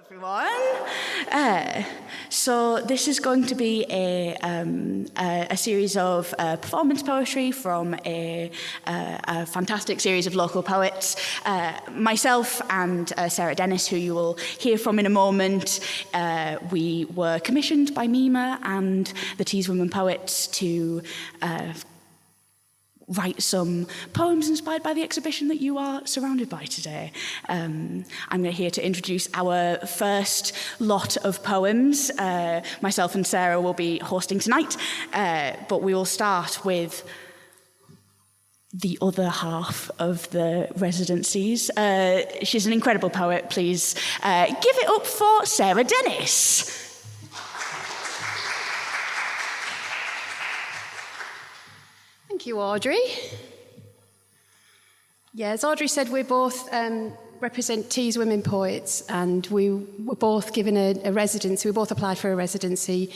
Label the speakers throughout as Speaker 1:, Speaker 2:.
Speaker 1: Everyone. So this is going to be a series of performance poetry from a fantastic series of local poets. Myself and Sara Dennis, who you will hear from in a moment, we were commissioned by MIMA and the Tees Women Poets to write some poems inspired by the exhibition that you are surrounded by today. I'm here to introduce our first lot of poems. Myself and Sarah will be hosting tonight, but we will start with the other half of the residencies. She's an incredible poet. Please give it up for Sara Dennis.
Speaker 2: Thank you, Audrey. Yeah, as Audrey said, we both represent Tees Women Poets, and we were both given a residency. We both applied for a residency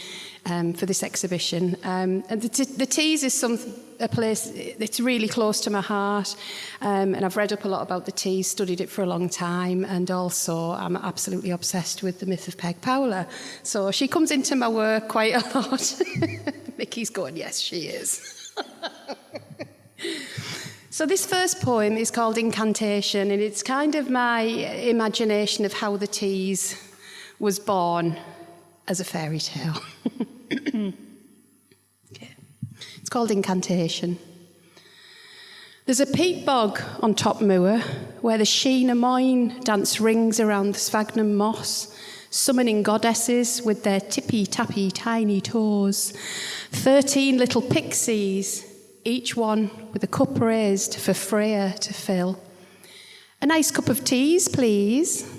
Speaker 2: for this exhibition. And the Tees is a place that's really close to my heart, and I've read up a lot about the Tees, studied it for a long time, and also I'm absolutely obsessed with the myth of Peg Powler. So she comes into my work quite a lot. Mickey's going, yes, she is. So this first poem is called Incantation, and it's kind of my imagination of how the Tees was born as a fairy tale. Okay. It's called Incantation. There's a peat bog on top moor where the sheen o' moin dance rings around the sphagnum moss, summoning goddesses with their tippy-tappy tiny toes. 13 little pixies, each one with a cup raised for Freya to fill. A nice cup of teas, please.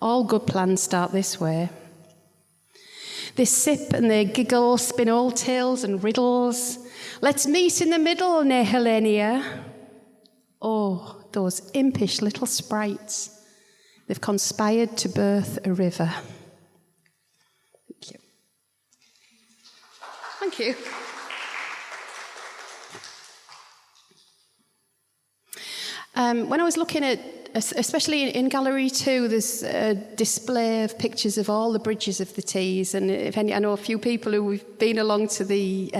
Speaker 2: All good plans start this way. They sip and they giggle, spin old tales and riddles. Let's meet in the middle, Nehelenia. Oh, those impish little sprites. They've conspired to birth a river. Thank you. Thank you. When I was looking at, especially in Gallery 2, there's a display of pictures of all the bridges of the Tees, and I know a few people who've been along to the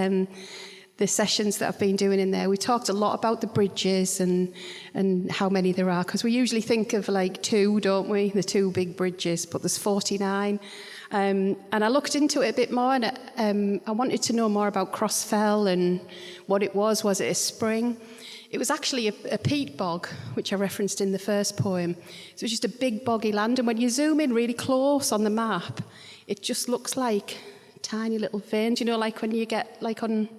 Speaker 2: sessions that I've been doing in there. We talked a lot about the bridges and how many there are, because we usually think of like 2, don't we? The 2 big bridges, but there's 49. And I looked into it a bit more, and I wanted to know more about Crossfell and what it was. Was it a spring? It was actually a peat bog, which I referenced in the first poem. So it was just a big boggy land, and when you zoom in really close on the map, it just looks like tiny little veins, you know, like when you get like on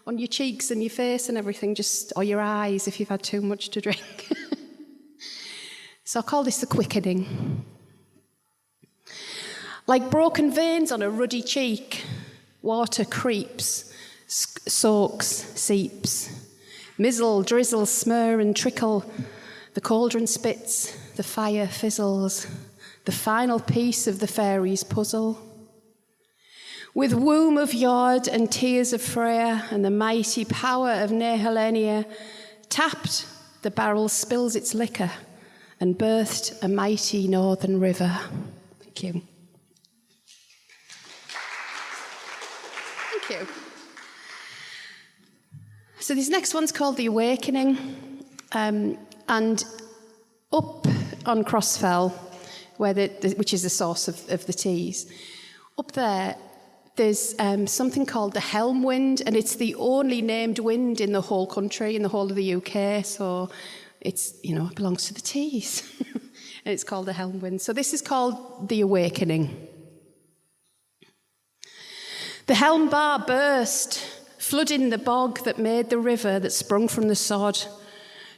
Speaker 2: your cheeks and your face and everything, or your eyes if you've had too much to drink. So I call this the quickening. Like broken veins on a ruddy cheek, water creeps, soaks, seeps. Mizzle, drizzle, smur and trickle. The cauldron spits, the fire fizzles. The final piece of the fairies' puzzle. With womb of Yod and tears of Freya and the mighty power of Nehelenia, tapped, the barrel spills its liquor and birthed a mighty northern river. Thank you. Thank you. So this next one's called The Awakening, and up on Crossfell, which is the source of the Tees, up there's something called the Helm Wind, and it's the only named wind in the whole country, in the whole of the UK, so it belongs to the Tees, and it's called the Helm Wind. So this is called The Awakening. The Helm Bar burst, flooding the bog that made the river that sprung from the sod.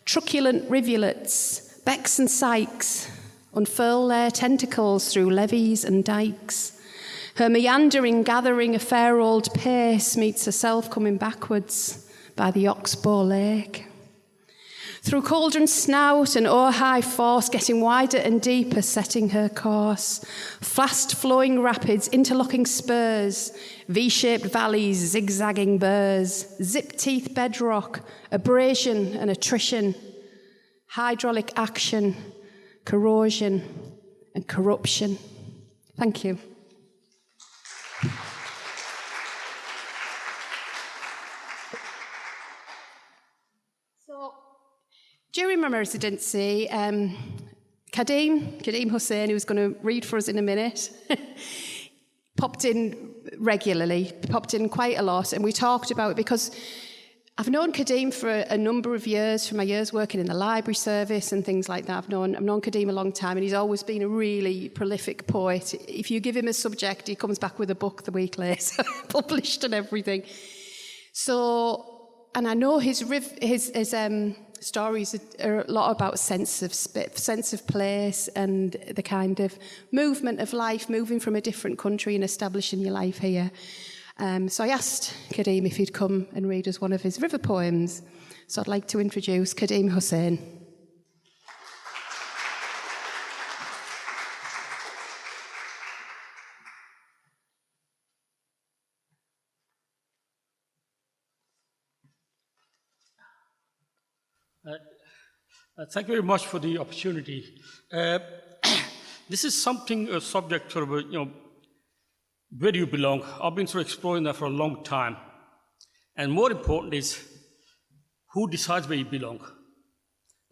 Speaker 2: Truculent rivulets, becks and sykes, unfurl their tentacles through levees and dikes. Her meandering, gathering a fair old pace meets herself coming backwards by the Oxbow Lake. Through cauldron snout and o'er-high force, getting wider and deeper, setting her course. Fast-flowing rapids, interlocking spurs, V-shaped valleys, zigzagging burrs, zip-teeth bedrock, abrasion and attrition, hydraulic action, corrosion, and corruption. Thank you. So, during my residency, Khaddim Hussein, who's going to read for us in a minute, popped in regularly, popped in quite a lot, and we talked about it because I've known Khaddim for a number of years, from my years working in the library service and things like that. I've known Khaddim a long time, and he's always been a really prolific poet. If you give him a subject, he comes back with a book the week later, published and everything. So, and I know his stories are a lot about sense of place and the kind of movement of life, moving from a different country and establishing your life here. So I asked Khaddim if he'd come and read us one of his river poems. So I'd like to introduce Khaddim Hussein.
Speaker 3: Thank you very much for the opportunity. This is a subject sort of, where do you belong? I've been sort of exploring that for a long time. And more important is, who decides where you belong?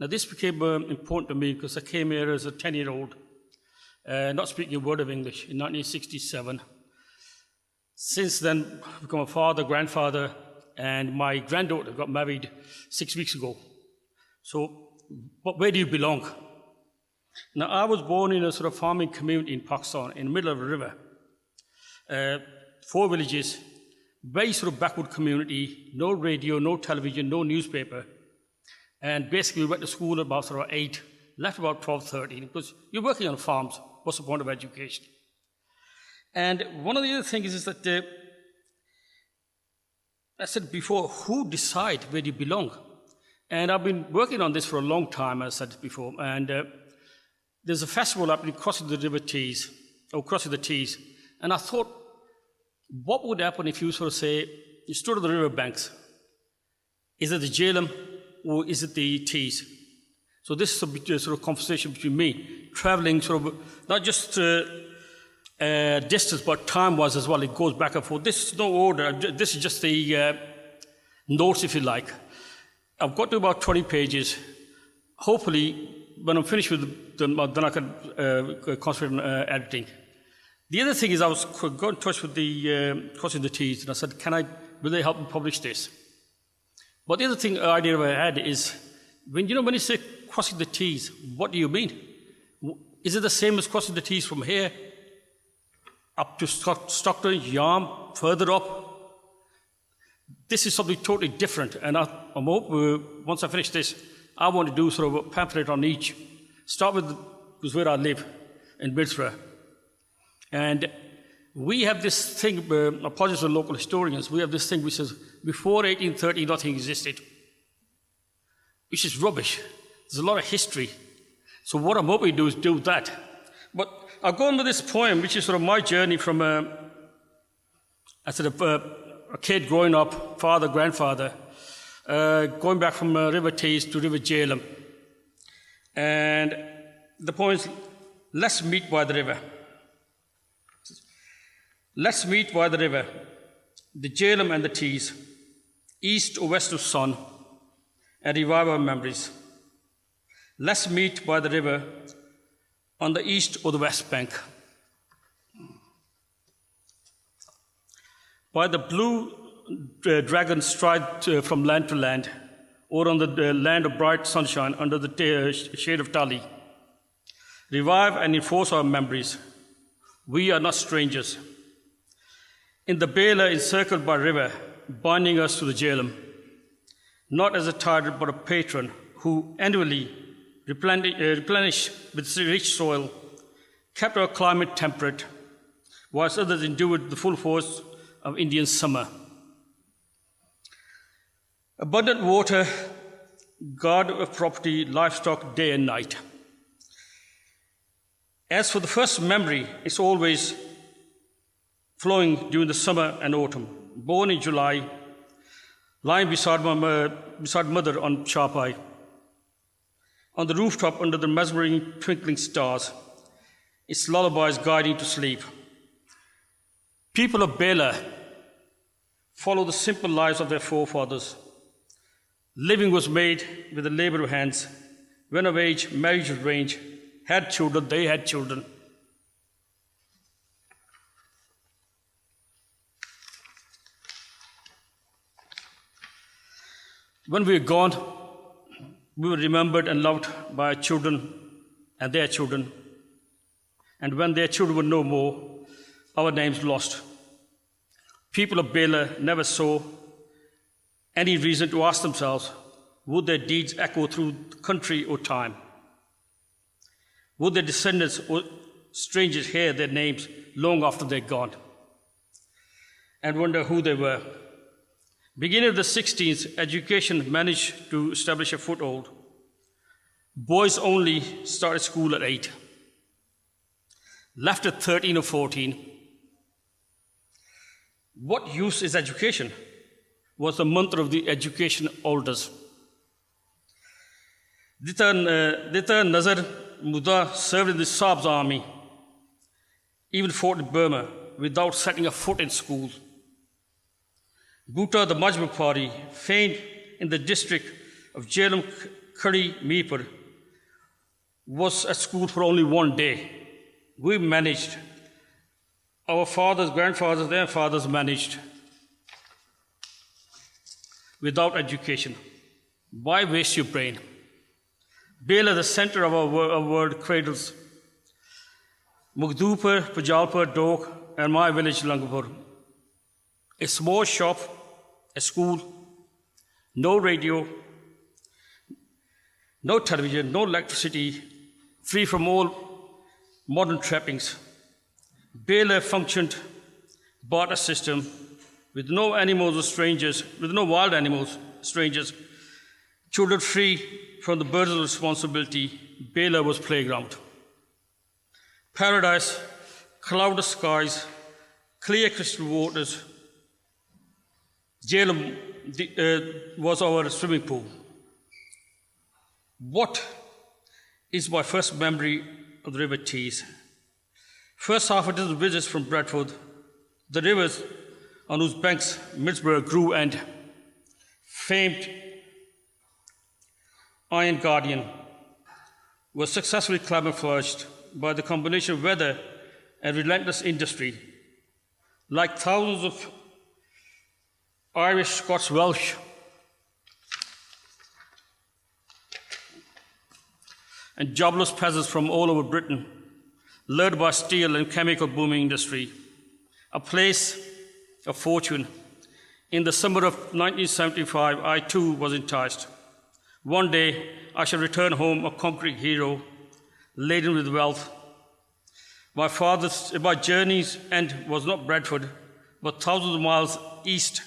Speaker 3: Now this became important to me because I came here as a 10-year-old, not speaking a word of English, in 1967. Since then, I've become a father, grandfather, and my granddaughter got married 6 weeks ago. So, but where do you belong? Now, I was born in a sort of farming community in Pakistan, in the middle of a river. 4 villages, very sort of backward community, no radio, no television, no newspaper. And basically, we went to school at about sort of 8, left about 12, 13, because you're working on farms. What's the point of education? And one of the other things is that, I said before, who decide where you belong? And I've been working on this for a long time, as I said before. And there's a festival happening crossing the river Tees, or crossing the Tees. And I thought, what would happen if you sort of say, you stood at the river banks? Is it the Jhelum or is it the Tees? So this is a sort of conversation between me, traveling sort of, not just distance, but time-wise as well. It goes back and forth. This is no order. This is just the notes, if you like. I've got to about 20 pages. Hopefully, when I'm finished with them, then I can concentrate on editing. The other thing is I got in touch with the Crossing the Tees, and I said, will they help me publish this? But the other idea I had is, when you say crossing the Tees, what do you mean? Is it the same as crossing the Tees from here up to Stockton, Yarm, further up? This is something totally different, and I'm hoping once I finish this, I want to do sort of a pamphlet on each. Start with where I live, in Middlesbrough. And we have this thing, apologies to local historians, we have this thing which says, before 1830, nothing existed, which is rubbish. There's a lot of history. So what I'm hoping to do is do that. But I'll go on with this poem, which is sort of my journey from a kid growing up, father, grandfather, going back from River Tees to River Jhelum. And the poem is, Let's Meet by the River. Let's meet by the river, the Jhelum and the Tees, east or west of sun, and revive our memories. Let's meet by the river on the east or the west bank. By the blue dragon stride from land to land, or on the land of bright sunshine under the shade of Tali. Revive and enforce our memories. We are not strangers. In the Bela encircled by river, binding us to the Jhelum, not as a tyrant but a patron who annually replenished with rich soil, kept our climate temperate, whilst others endured the full force of Indian summer. Abundant water, guard of property, livestock, day and night. As for the first memory, it's always flowing during the summer and autumn. Born in July, lying beside mother on Charpai, on the rooftop under the mesmerizing twinkling stars, its lullabies guiding to sleep. People of Bela follow the simple lives of their forefathers. Living was made with the labor of hands. When of age, marriage was arranged. Had children, they had children. When we are gone, we were remembered and loved by our children and their children. And when their children were no more, our names lost. People of Bela never saw any reason to ask themselves, would their deeds echo through country or time? Would their descendants or strangers hear their names long after they're gone and wonder who they were? Beginning of the 16th, education managed to establish a foothold. Boys only started school at 8. Left at 13 or 14. What use is education? Was the mantra of the education elders. Dita Nazar Muda served in the Saab's army, even fought in Burma without setting a foot in school. Bhutta, the Majma party, famed in the district of Jhelum Khadi Meepur, was at school for only one day. We managed. Our fathers, grandfathers, their fathers managed without education. Why waste your brain? Bela, the center of our world, cradles Mugdupur, Pajalpur, Dok, and my village, Langapur. A small shop, a school, no radio, no television, no electricity, free from all modern trappings. Bela functioned barter system with no animals or strangers, with no wild animals, strangers. Children free from the burden of responsibility, Bela was playground. Paradise, cloudless skies, clear crystal waters. Jhelum was our swimming pool. What is my first memory of the River Tees? First half a dozen visits from Bradford, the rivers on whose banks Middlesbrough grew, and famed Iron Guardian was successfully camouflaged by the combination of weather and relentless industry. Like thousands of Irish, Scots, Welsh, and jobless peasants from all over Britain, lured by steel and chemical booming industry, a place of fortune. In the summer of 1975, I too was enticed. One day, I shall return home a conquering hero, laden with wealth. My journey's end was not Bradford, but thousands of miles east,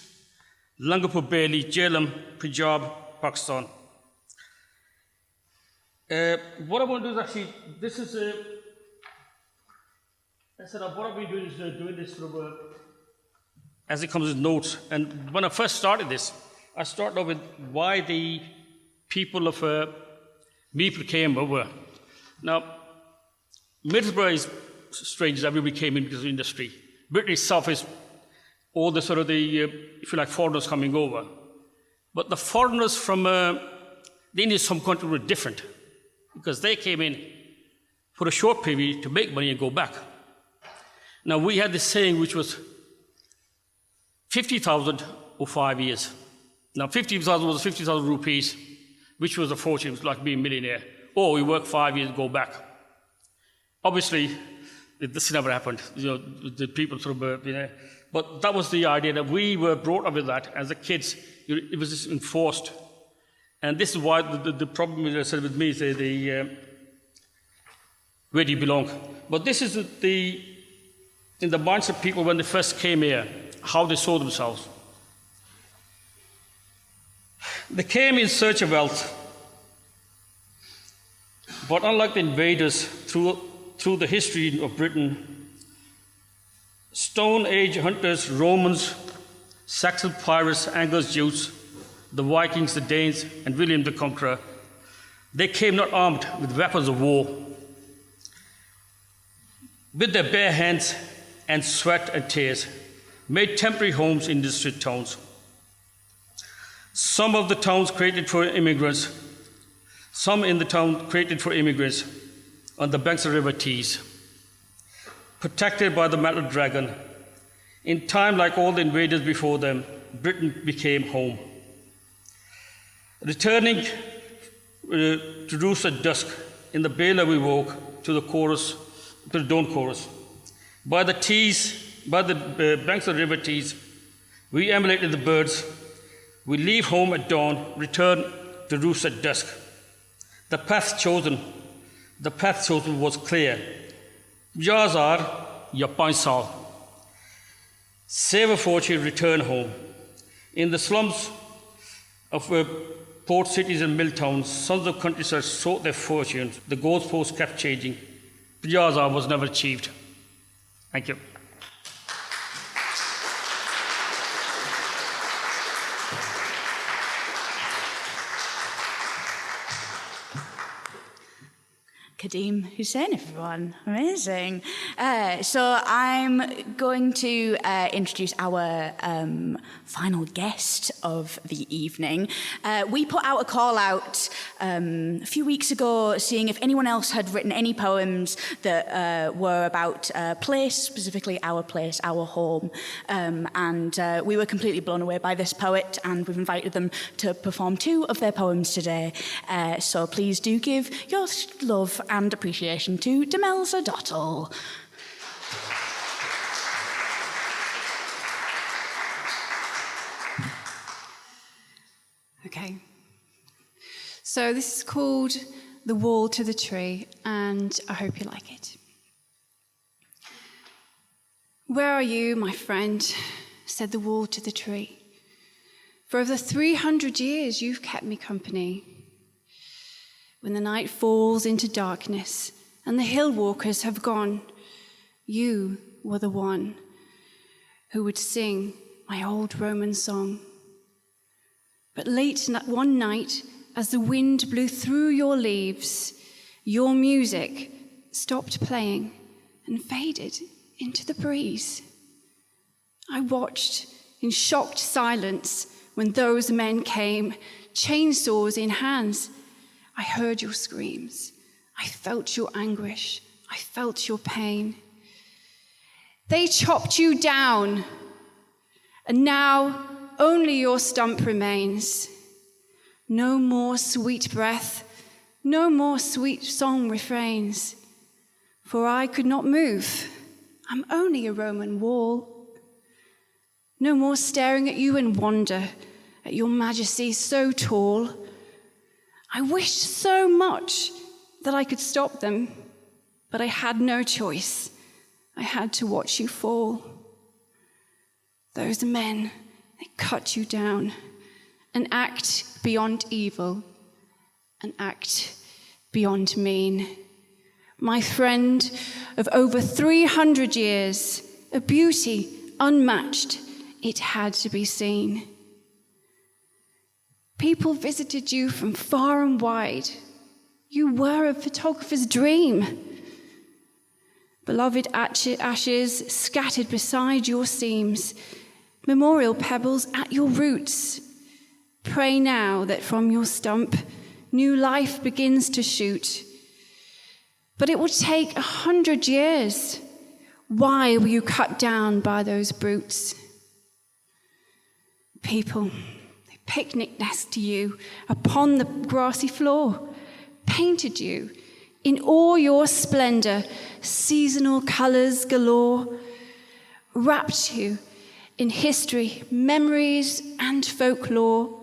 Speaker 3: Langapur Bailey, Jhelum, Punjab, Pakistan. What I want to do is actually, this is I said, what I've been doing is doing this from, as it comes in notes. And when I first started this, I started off with why the people of Meepur came over. Now, Middlesbrough is strange as everybody came into the industry. Britain itself is all the sort of the, if you like, foreigners coming over. But the foreigners from the Indian subcontinent were different because they came in for a short period to make money and go back. Now, we had this saying which was 50,000 or 5 years. Now, 50,000 was 50,000 rupees, which was a fortune. It was like being a millionaire. Or we work 5 years and go back. Obviously, this never happened. You know, the people sort of, but that was the idea that we were brought up with that as the kids. It was just enforced. And this is why the problem is, I said with me, is where do you belong? But this is in the minds of people when they first came here, how they saw themselves. They came in search of wealth. But unlike the invaders through the history of Britain, Stone Age hunters, Romans, Saxon pirates, Angles, Jutes, the Vikings, the Danes, and William the Conqueror, they came not armed with weapons of war, with their bare hands and sweat and tears, made temporary homes in district towns. Some in the town created for immigrants on the banks of River Tees, protected by the metal dragon. In time, like all the invaders before them, Britain became home. Returning to roost at dusk, in the Bela we woke to the dawn chorus. By the banks of River Tees, we emulated the birds. We leave home at dawn, return to roost at dusk. The path chosen was clear. Jazar ya 5 saal. Save a fortune, return home. In the slums of port cities and mill towns, sons of countryside sought their fortunes. The goalposts kept changing. Jazar was never achieved. Thank you.
Speaker 1: Khaddim, Hussein, everyone. Amazing. So I'm going to introduce our final guest of the evening. We put out a call out a few weeks ago seeing if anyone else had written any poems that were about place, specifically our place, our home. And we were completely blown away by this poet, and we've invited them to perform 2 of their poems today. So please do give your love and appreciation to Demelza Dhotel.
Speaker 2: Okay. So this is called The Wall to the Tree, and I hope you like it. Where are you, my friend? Said the wall to the tree. For over 300 years you've kept me company. When the night falls into darkness and the hill walkers have gone, you were the one who would sing my old Roman song. But late one night, as the wind blew through your leaves, your music stopped playing and faded into the breeze. I watched in shocked silence when those men came, chainsaws in hands. I heard your screams. I felt your anguish. I felt your pain. They chopped you down, and now only your stump remains. No more sweet breath, no more sweet song refrains, for I could not move. I'm only a Roman wall. No more staring at you in wonder, at your majesty so tall. I wished so much that I could stop them, but I had no choice. I had to watch you fall. Those men, they cut you down, an act beyond evil, an act beyond mean. My friend of over 300 years, a beauty unmatched, it had to be seen. People visited you from far and wide. You were a photographer's dream. Beloved ashes scattered beside your seams, memorial pebbles at your roots. Pray now that from your stump, new life begins to shoot. But it will take 100 years. Why were you cut down by those brutes? People, they picnicked next to you upon the grassy floor, painted you in all your splendor, seasonal colors galore, wrapped you in history, memories, and folklore.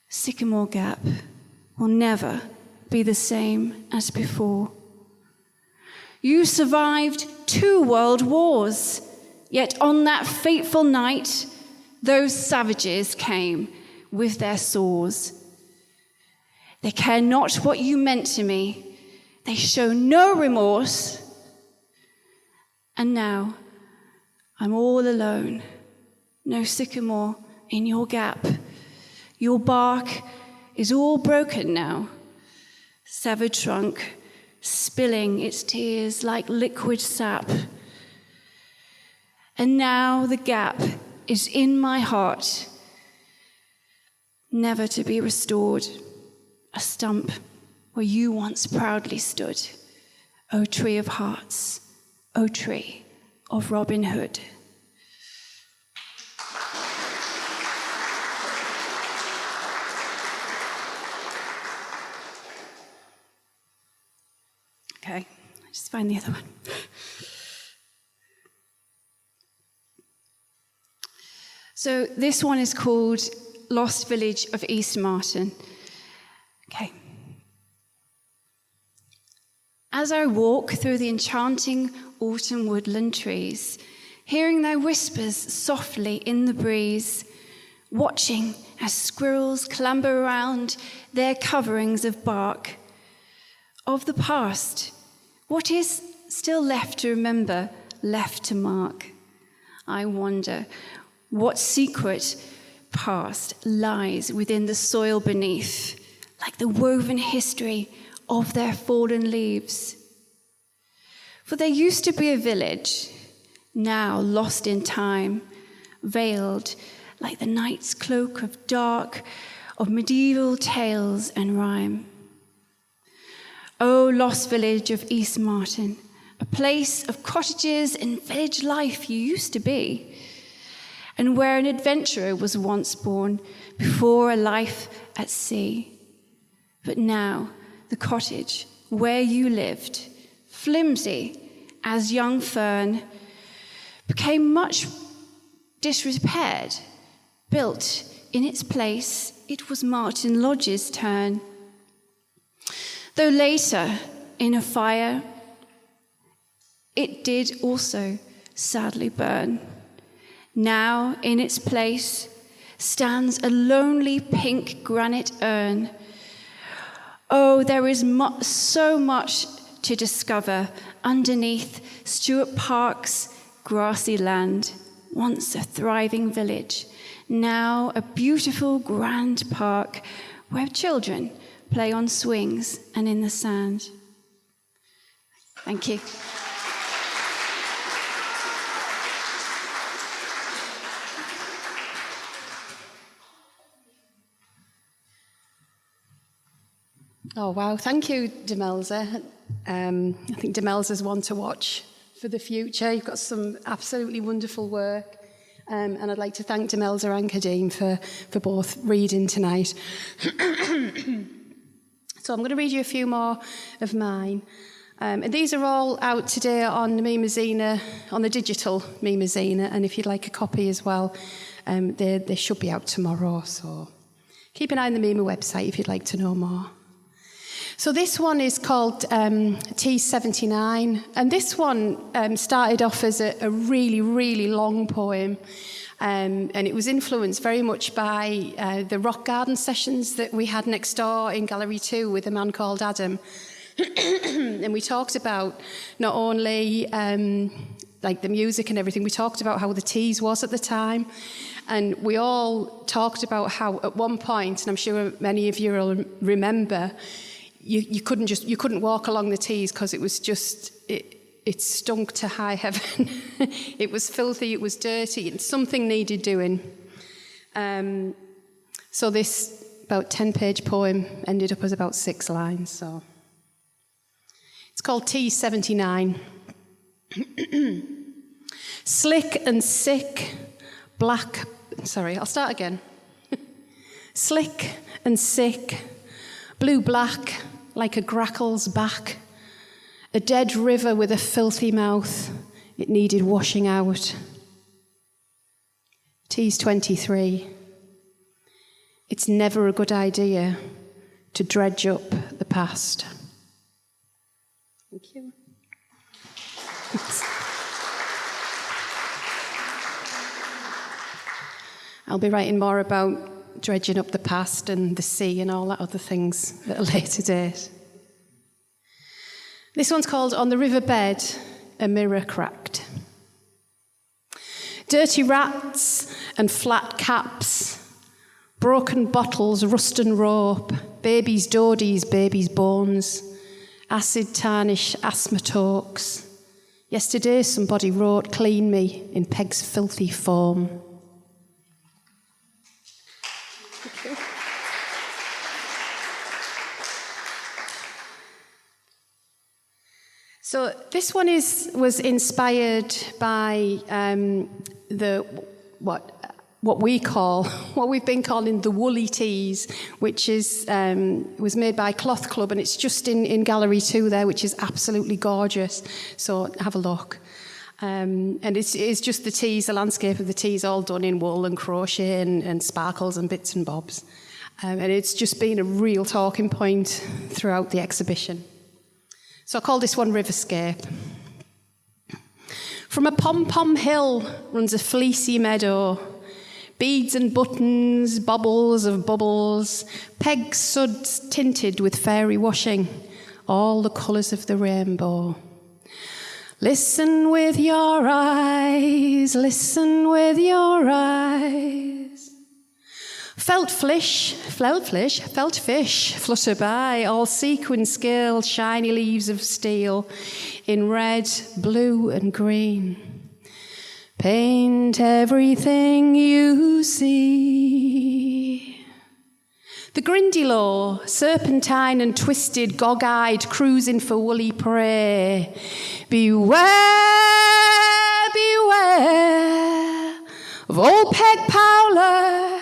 Speaker 2: Sycamore Gap will never be the same as before. You survived 2 world wars, yet on that fateful night, those savages came with their saws. They care not what you meant to me. They show no remorse. And now, I'm all alone. No sycamore in your gap. Your bark is all broken now. Severed trunk,
Speaker 4: spilling its tears like liquid sap. And now the gap is in my heart, never to be restored, a stump where you once proudly stood, O tree of hearts, O tree of Robin Hood. Okay, just find the other one. So this one is called Lost Village of East Martin. Okay. As I walk through the enchanting autumn woodland trees, hearing their whispers softly in the breeze, watching as squirrels clamber around their coverings of bark, of the past, what is still left to remember, left to mark? I wonder what secret past lies within the soil beneath, like the woven history of their fallen leaves. For there used to be a village, now lost in time, veiled like the night's cloak of dark, of medieval tales and rhyme. O lost village of East Martin, a place of cottages and village life you used to be, and where an adventurer was once born before a life at sea. But now the cottage where you lived, flimsy as young fern, became much disrepaired. Built in its place, it was Martin Lodge's turn. Though later, in a fire, it did also sadly burn. Now, in its place, stands a lonely pink granite urn. Oh, there is so much to discover underneath Stuart Park's grassy land, once a thriving village, now a beautiful grand park where children play on swings and in the sand. Thank you.
Speaker 2: Oh, wow. Thank you, Demelza. I think Demelza's one to watch for the future. You've got some absolutely wonderful work. And I'd like to thank Demelza and Khaddim for both reading tonight. So I'm going to read you a few more of mine. And these are all out today on the MIMA Zina, on the digital MIMA Zina. And if you'd like a copy as well, they should be out tomorrow. So keep an eye on the MIMA website if you'd like to know more. So this one is called T79, and this one started off as a really, really long poem, and it was influenced very much by the rock garden sessions that we had next door in Gallery 2 with a man called Adam. And we talked about not only like the music and everything, we talked about how the teas was at the time, and we all talked about how at one point, and I'm sure many of you will remember, you couldn't walk along the tees because it was just it stunk to high heaven. It was filthy, it was dirty, and something needed doing. So this about 10-page poem ended up as about 6 lines. So it's called T79. Slick and sick, black. Sorry, I'll start again. Slick and sick, blue-black, like a grackl's back. A dead river with a filthy mouth. It needed washing out. T's 23. It's never a good idea to dredge up the past. Thank you. I'll be writing more about dredging up the past and the sea and all that other things at a later date. This one's called On the Riverbed, a Mirror Cracked. Dirty rats and flat caps, broken bottles, rust and rope, babies' dodies, babies' bones, acid tarnish asthma talks. Yesterday somebody wrote clean me in Peg's filthy form. So this one was inspired by what we've been calling the woolly teas, which was made by Cloth Club, and it's just in Gallery 2 there, which is absolutely gorgeous. So have a look. And it's just the teas, the landscape of the teas, all done in wool and crochet and sparkles and bits and bobs. And it's just been a real talking point throughout the exhibition. So I call this one Riverscape. From a pom-pom hill runs a fleecy meadow. Beads and buttons, bobbles of bubbles, peg suds tinted with fairy washing, all the colours of the rainbow. Listen with your eyes, listen with your eyes. Felt fish flutter by, all sequin scaled, shiny leaves of steel in red, blue and green. Paint everything you see. The Grindylaw, serpentine and twisted, gog-eyed, cruising for woolly prey. Beware, beware of old Peg Powler.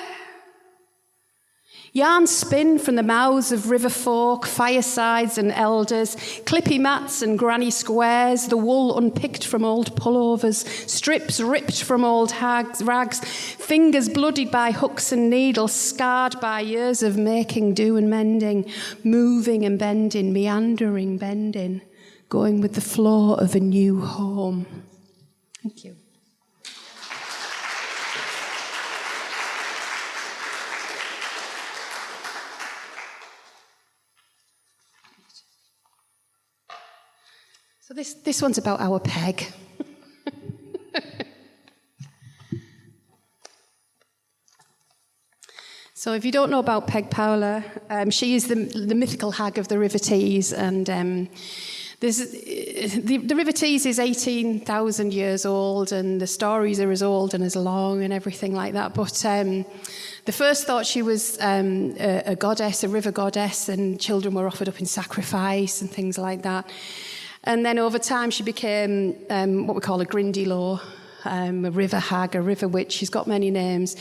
Speaker 2: Yarn spin from the mouths of river folk, firesides and elders, clippy mats and granny squares, the wool unpicked from old pullovers, strips ripped from old rags, fingers bloodied by hooks and needles, scarred by years of making, do and mending, moving and bending, meandering, bending, going with the flow of a new home. Thank you. So this one's about our Peg. So if you don't know about Peg Powler, she is the mythical hag of the River Tees, and the River Tees is 18,000 years old, and the stories are as old and as long and everything like that. But the first thought she was a goddess, a river goddess, and children were offered up in sacrifice and things like that. And then over time she became what we call a Grindylaw, a river hag, a river witch. She's got many names.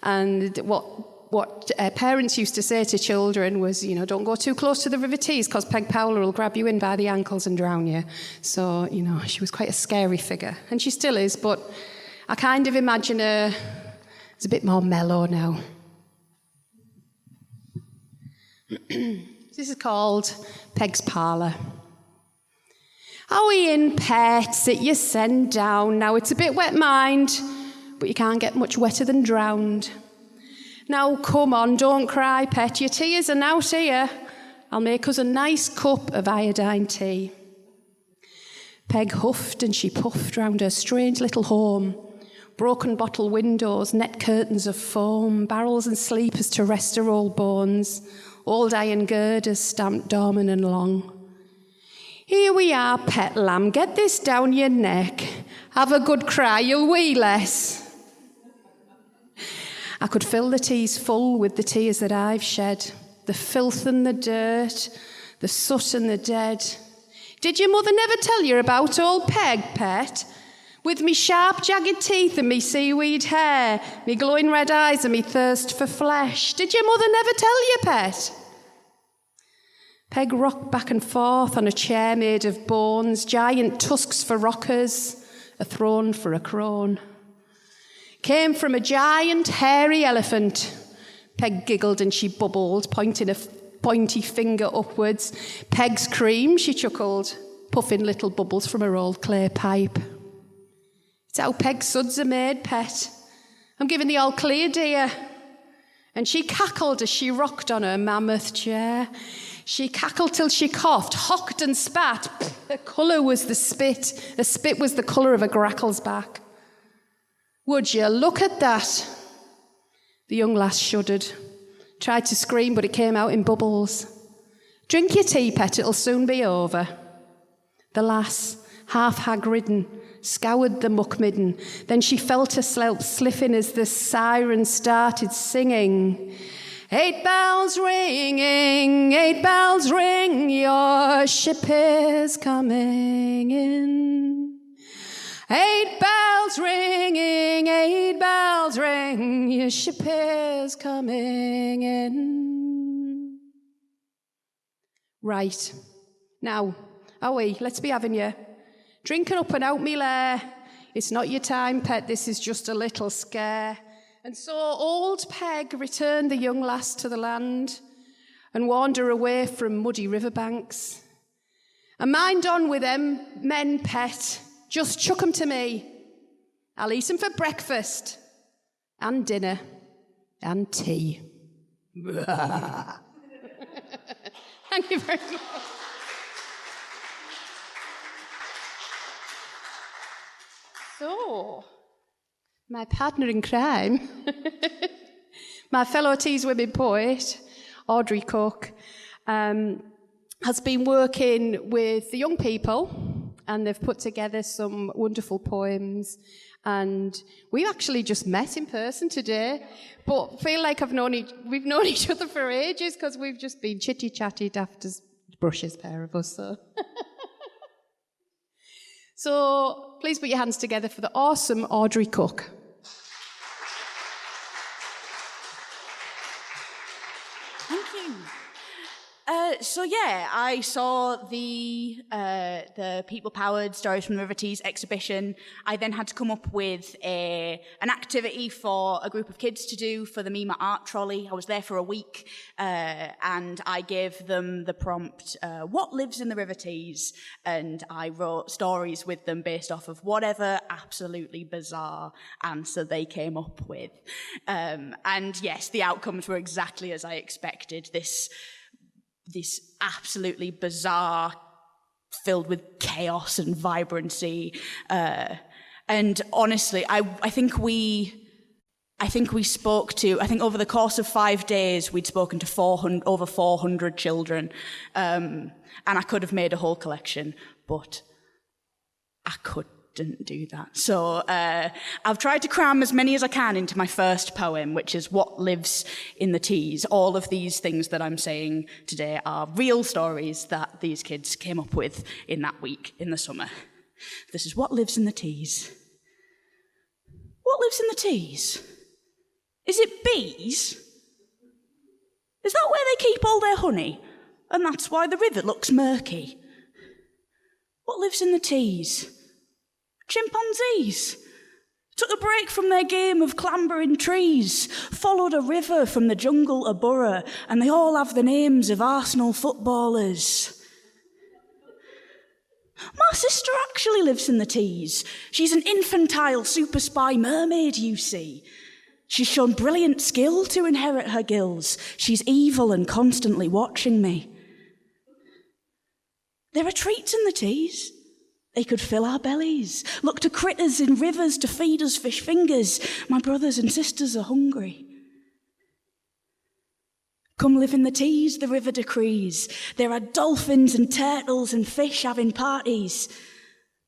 Speaker 2: And what parents used to say to children was, you know, don't go too close to the River Tees because Peg Powler will grab you in by the ankles and drown you. So, you know, she was quite a scary figure. And she still is, but I kind of imagine her as a bit more mellow now. This is called Peg's Parlour. Are we in, pets, that you send down? Now it's a bit wet, mind, but you can't get much wetter than drowned. Now come on, don't cry, pet, your tears are now here. I'll make us a nice cup of iodine tea. Peg huffed and she puffed round her strange little home. Broken bottle windows, net curtains of foam, barrels and sleepers to rest her old bones, old iron girders stamped dormant and long. Here we are, pet lamb, get this down your neck. Have a good cry, you'll wee less. I could fill the teas full with the tears that I've shed, the filth and the dirt, the soot and the dead. Did your mother never tell you about old Peg, pet? With me sharp, jagged teeth and me seaweed hair, me glowing red eyes and me thirst for flesh. Did your mother never tell you, pet? Peg rocked back and forth on a chair made of bones, giant tusks for rockers, a throne for a crone. Came from a giant, hairy elephant. Peg giggled and she bubbled, pointing a pointy finger upwards. Peg's cream, she chuckled, puffing little bubbles from her old clay pipe. It's how Peg's suds are made, pet. I'm giving the all clear, dear. And she cackled as she rocked on her mammoth chair. She cackled till she coughed, hocked and spat. Her colour was the spit. The spit was the colour of a grackl's back. Would you look at that? The young lass shuddered, tried to scream, but it came out in bubbles. Drink your tea, pet, it'll soon be over. The lass, half hag-ridden, scoured the muck-midden. Then she felt herself slipping as the siren started singing. 8 bells ringing, 8 bells ring, your ship is coming in. 8 bells ringing, 8 bells ring, your ship is coming in. Right, now, Owie, let's be having you. Drinking up and out me lair. It's not your time, pet, this is just a little scare. And so old Peg returned the young lass to the land and warned her away from muddy riverbanks. And mind on with them men, pet, just chuck 'em to me. I'll eat 'em for breakfast and dinner and tea. Thank you very much. So, my partner in crime, my fellow Tees Women poet, Audrey Cook, has been working with the young people, and they've put together some wonderful poems. And we actually just met in person today, but feel like we've known each other for ages because we've just been chitty-chatty, daft as brushes, pair of us. So. So please put your hands together for the awesome Audrey Cook.
Speaker 1: Thank you. I saw the people-powered Stories from the River Tees exhibition. I then had to come up with an activity for a group of kids to do for the MIMA art trolley. I was there for a week, and I gave them the prompt, what lives in the River Tees? And I wrote stories with them based off of whatever absolutely bizarre answer they came up with. And yes, the outcomes were exactly as I expected. This absolutely bizarre, filled with chaos and vibrancy. And honestly, I think over the course of 5 days, we'd spoken to over 400 children. And I could have made a whole collection, but I couldn't do that. So I've tried to cram as many as I can into my first poem, which is What Lives in the Tees. All of these things that I'm saying today are real stories that these kids came up with in that week in the summer. This is What Lives in the Tees. What lives in the Tees? Is it bees? Is that where they keep all their honey? And that's why the river looks murky. What lives in the Tees? Chimpanzees. Took a break from their game of clambering trees, followed a river from the jungle to Borough, and they all have the names of Arsenal footballers. My sister actually lives in the Tees. She's an infantile super spy mermaid, you see. She's shown brilliant skill to inherit her gills. She's evil and constantly watching me. There are treats in the Tees. They could fill our bellies. Look to critters in rivers to feed us fish fingers. My brothers and sisters are hungry. Come live in the Tees, the river decrees. There are dolphins and turtles and fish having parties.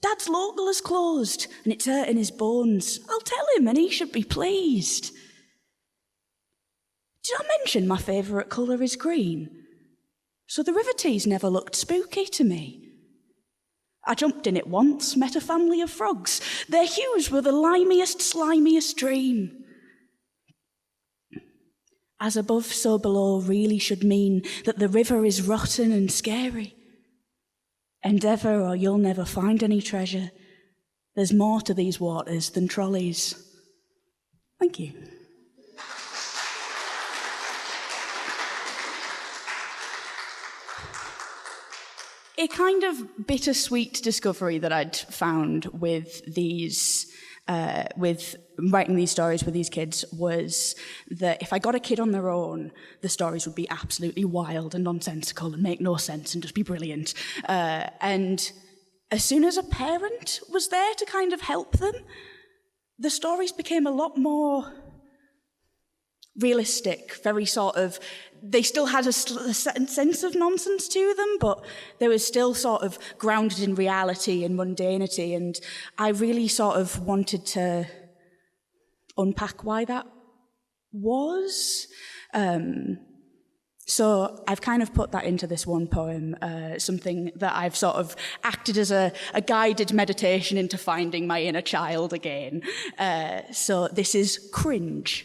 Speaker 1: Dad's local has closed and it's hurting his bones. I'll tell him and he should be pleased. Did I mention my favourite colour is green? So the River Tees never looked spooky to me. I jumped in it once, met a family of frogs. Their hues were the limiest, slimiest dream. As above, so below really should mean that the river is rotten and scary. Endeavour or you'll never find any treasure. There's more to these waters than trolleys. Thank you. A kind of bittersweet discovery that I'd found with writing these stories with these kids was that if I got a kid on their own, the stories would be absolutely wild and nonsensical and make no sense and just be brilliant. And as soon as a parent was there to kind of help them, the stories became a lot more realistic, very sort of, they still had a certain sense of nonsense to them, but they were still sort of grounded in reality and mundanity, and I really sort of wanted to unpack why that was. So I've kind of put that into this one poem, something that I've sort of acted as a guided meditation into finding my inner child again. So this is Cringe.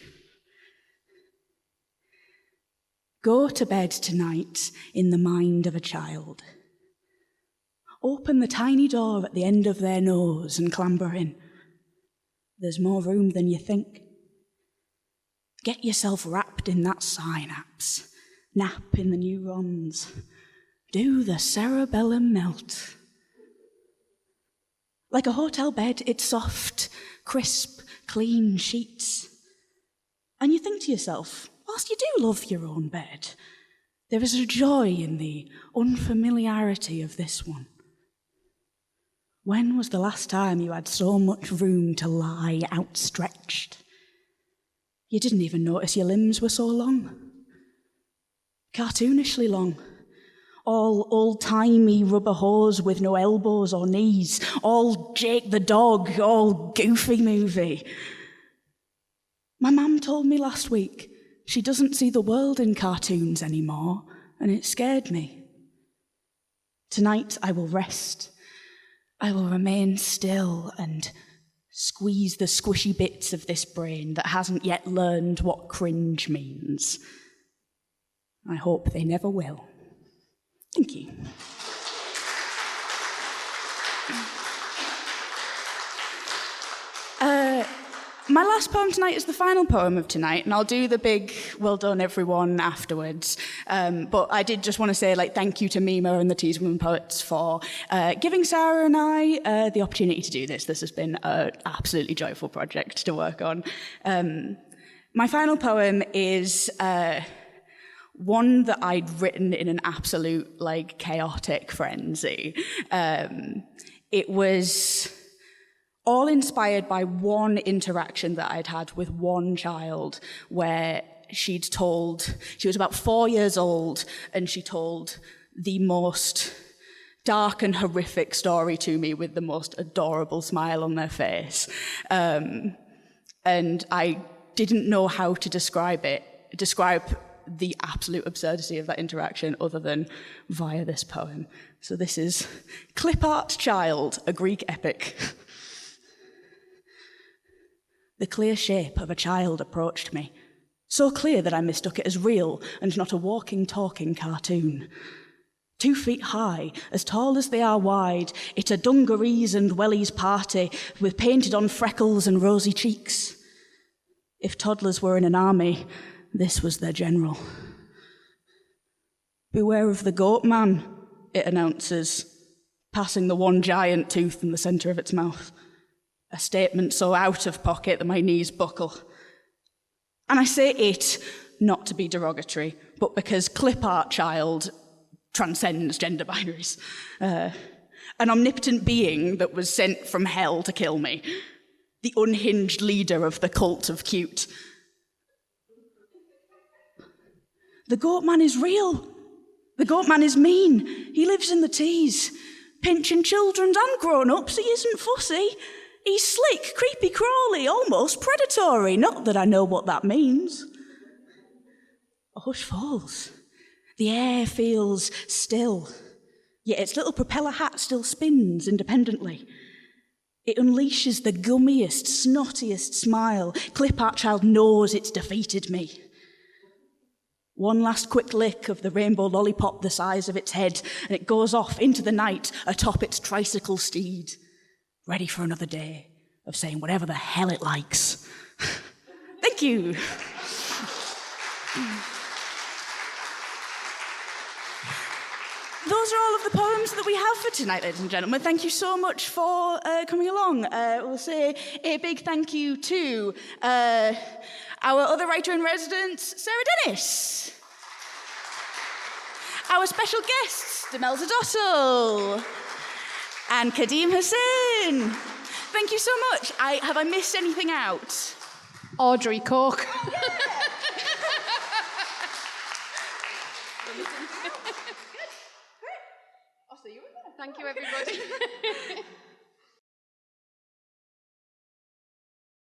Speaker 1: Go to bed tonight in the mind of a child. Open the tiny door at the end of their nose and clamber in. There's more room than you think. Get yourself wrapped in that synapse. Nap in the neurons. Do the cerebellum melt. Like a hotel bed, it's soft, crisp, clean sheets. And you think to yourself, whilst you do love your own bed, there is a joy in the unfamiliarity of this one. When was the last time you had so much room to lie outstretched? You didn't even notice your limbs were so long. Cartoonishly long. All old-timey rubber hose with no elbows or knees. All Jake the dog, all Goofy movie. My mum told me last week she doesn't see the world in cartoons anymore, and it scared me. Tonight I will rest. I will remain still and squeeze the squishy bits of this brain that hasn't yet learned what cringe means. I hope they never will. Thank you. My last poem tonight is the final poem of tonight, and I'll do the big well done everyone afterwards. But I did just want to say thank you to MIMA and the Tees Women Poets for giving Sara and I the opportunity to do this. This has been an absolutely joyful project to work on. My final poem is one that I'd written in an absolute chaotic frenzy. It was all inspired by one interaction that I'd had with one child where she was about 4 years old, and she told the most dark and horrific story to me with the most adorable smile on their face. And I didn't know how to describe the absolute absurdity of that interaction other than via this poem. So this is Clip Art Child, a Greek epic. The clear shape of a child approached me, so clear that I mistook it as real and not a walking, talking cartoon. 2 feet high, as tall as they are wide, it's a dungarees and wellies party with painted-on freckles and rosy cheeks. If toddlers were in an army, this was their general. Beware of the goat man, it announces, passing the one giant tooth in the centre of its mouth. A statement so out of pocket that my knees buckle. And I say it not to be derogatory, but because Clip Art Child transcends gender binaries. An omnipotent being that was sent from hell to kill me. The unhinged leader of the cult of cute. The goat man is real. The goat man is mean. He lives in the tees, pinching children and grown-ups. He isn't fussy. He's slick, creepy, crawly, almost predatory. Not that I know what that means. A hush falls. The air feels still, yet its little propeller hat still spins independently. It unleashes the gummiest, snottiest smile. Clip Art Child knows it's defeated me. One last quick lick of the rainbow lollipop the size of its head, and it goes off into the night atop its tricycle steed, ready for another day of saying whatever the hell it likes. Thank you. Those are all of the poems that we have for tonight, ladies and gentlemen. Thank you so much for coming along. We'll say a big thank you to our other writer-in-residence, Sara Dennis. Our special guests, Demelza Dhotel and Khaddim Hussein. Thank you so much. Have I missed anything out?
Speaker 2: Audrey Cook.
Speaker 1: Yeah.
Speaker 2: I'll see you in there. Thank you, everybody.